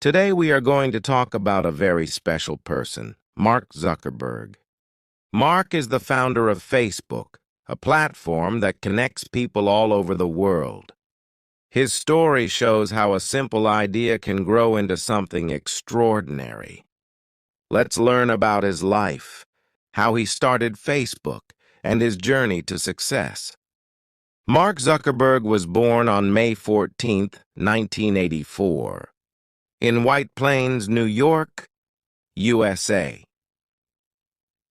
Today we are going to talk about a very special person, Mark Zuckerberg. Mark is the founder of Facebook, a platform that connects people all over the world. His story shows how a simple idea can grow into something extraordinary. Let's learn about his life, how he started Facebook, and his journey to success. Mark Zuckerberg was born on May 14, 1984. In White Plains, New York, USA.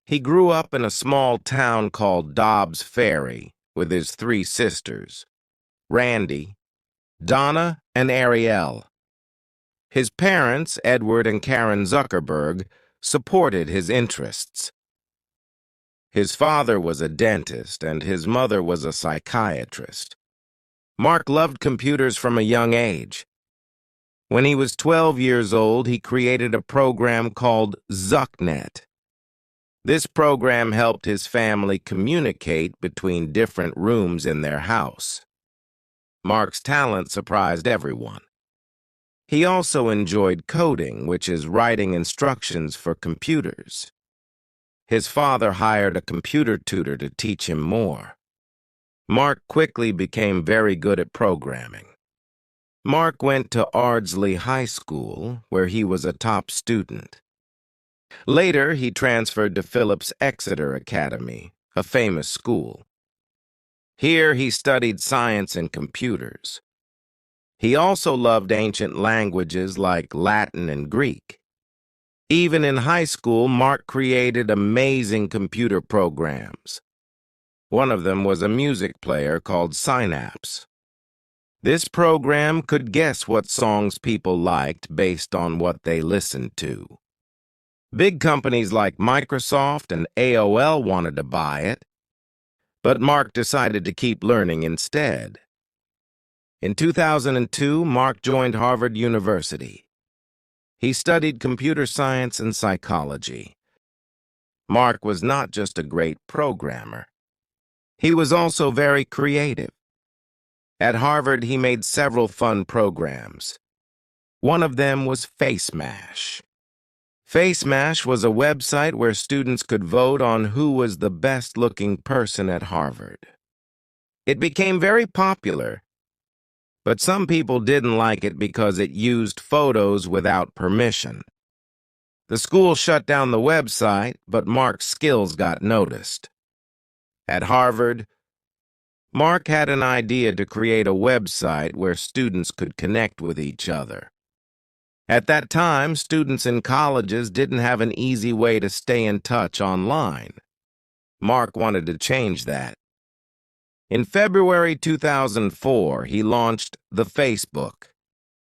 He grew up in a small town called Dobbs Ferry with his three sisters, Randy, Donna, and Ariel. His parents, Edward and Karen Zuckerberg, supported his interests. His father was a dentist and his mother was a psychiatrist. Mark loved computers from a young age. When he was 12 years old, he created a program called ZuckNet. This program helped his family communicate between different rooms in their house. Mark's talent surprised everyone. He also enjoyed coding, which is writing instructions for computers. His father hired a computer tutor to teach him more. Mark quickly became very good at programming. Mark went to Ardsley High School, where he was a top student. Later, he transferred to Phillips Exeter Academy, a famous school. Here, he studied science and computers. He also loved ancient languages like Latin and Greek. Even in high school, Mark created amazing computer programs. One of them was a music player called Synapse. This program could guess what songs people liked based on what they listened to. Big companies like Microsoft and AOL wanted to buy it, but Mark decided to keep learning instead. In 2002, Mark joined Harvard University. He studied computer science and psychology. Mark was not just a great programmer. He was also very creative. At Harvard, he made several fun programs. One of them was FaceMash. FaceMash was a website where students could vote on who was the best-looking person at Harvard. It became very popular, but some people didn't like it because it used photos without permission. The school shut down the website, but Mark's skills got noticed. At Harvard, Mark had an idea to create a website where students could connect with each other. At that time, students in colleges didn't have an easy way to stay in touch online. Mark wanted to change that. In February 2004, he launched the Facebook.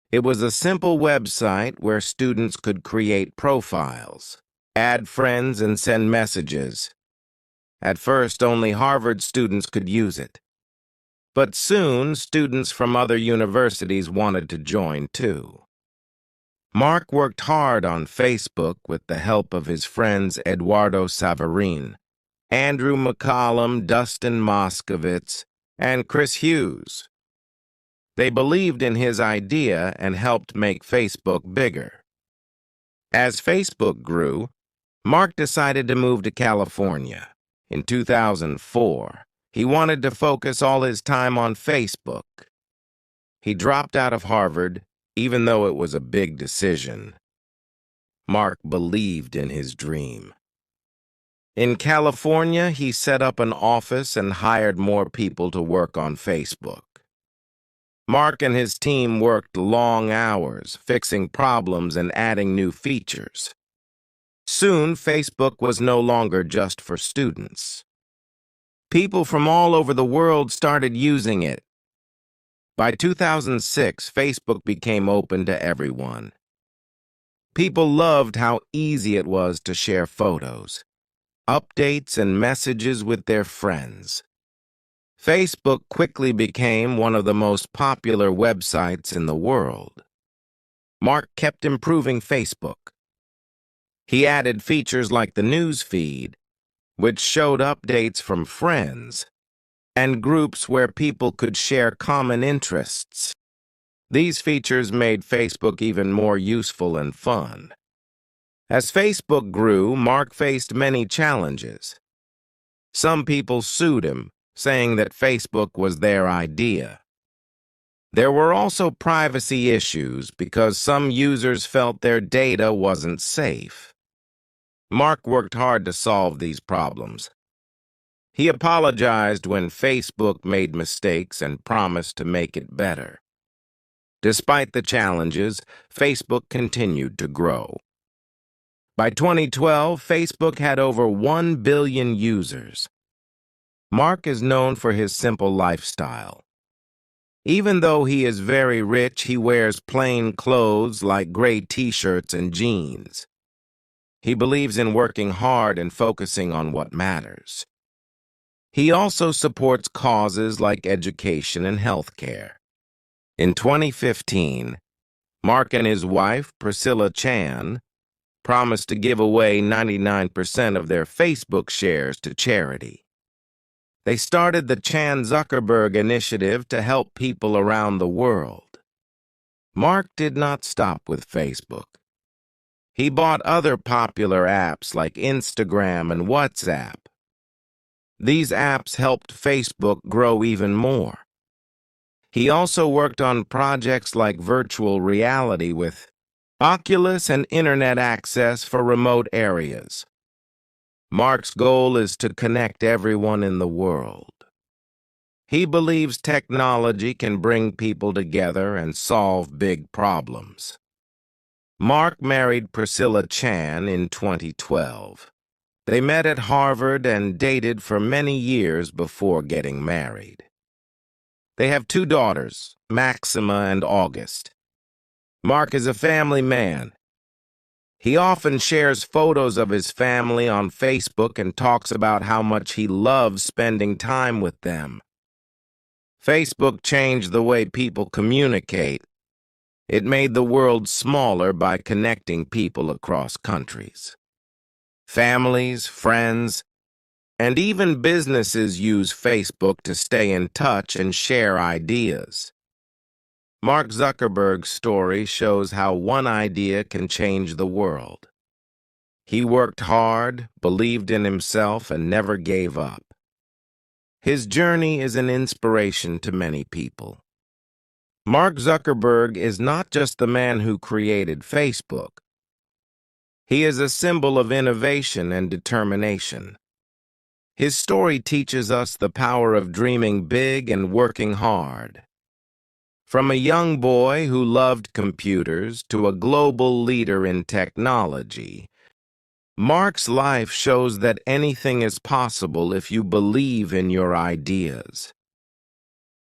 It was a simple website where students could create profiles, add friends, and send messages. At first, only Harvard students could use it. But soon, students from other universities wanted to join too. Mark worked hard on Facebook with the help of his friends Eduardo Savarine, Andrew McCollum, Dustin Moskovitz, and Chris Hughes. They believed in his idea and helped make Facebook bigger. As Facebook grew, Mark decided to move to California. In 2004, he wanted to focus all his time on Facebook. He dropped out of Harvard, even though it was a big decision. Mark believed in his dream. In California, he set up an office and hired more people to work on Facebook. Mark and his team worked long hours, fixing problems and adding new features. Soon, Facebook was no longer just for students. People from all over the world started using it. By 2006, Facebook became open to everyone. People loved how easy it was to share photos, updates, and messages with their friends. Facebook quickly became one of the most popular websites in the world. Mark kept improving Facebook. He added features like the news feed, which showed updates from friends, and groups where people could share common interests. These features made Facebook even more useful and fun. As Facebook grew, Mark faced many challenges. Some people sued him, saying that Facebook was their idea. There were also privacy issues because some users felt their data wasn't safe. Mark worked hard to solve these problems. He apologized when Facebook made mistakes and promised to make it better. Despite the challenges, Facebook continued to grow. By 2012, Facebook had over 1 billion users. Mark is known for his simple lifestyle. Even though he is very rich, he wears plain clothes like gray t-shirts and jeans. He believes in working hard and focusing on what matters. He also supports causes like education and healthcare. In 2015, Mark and his wife, Priscilla Chan, promised to give away 99% of their Facebook shares to charity. They started the Chan Zuckerberg initiative to help people around the world. Mark did not stop with Facebook. He bought other popular apps like Instagram and WhatsApp. These apps helped Facebook grow even more. He also worked on projects like virtual reality with Oculus and internet access for remote areas. Mark's goal is to connect everyone in the world. He believes technology can bring people together and solve big problems. Mark married Priscilla Chan in 2012. They met at Harvard and dated for many years before getting married. They have 2 daughters, Maxima and August. Mark is a family man. He often shares photos of his family on Facebook and talks about how much he loves spending time with them. Facebook changed the way people communicate. It made the world smaller by connecting people across countries. Families, friends, and even businesses use Facebook to stay in touch and share ideas. Mark Zuckerberg's story shows how one idea can change the world. He worked hard, believed in himself, and never gave up. His journey is an inspiration to many people. Mark Zuckerberg is not just the man who created Facebook. He is a symbol of innovation and determination. His story teaches us the power of dreaming big and working hard. From a young boy who loved computers to a global leader in technology, Mark's life shows that anything is possible if you believe in your ideas.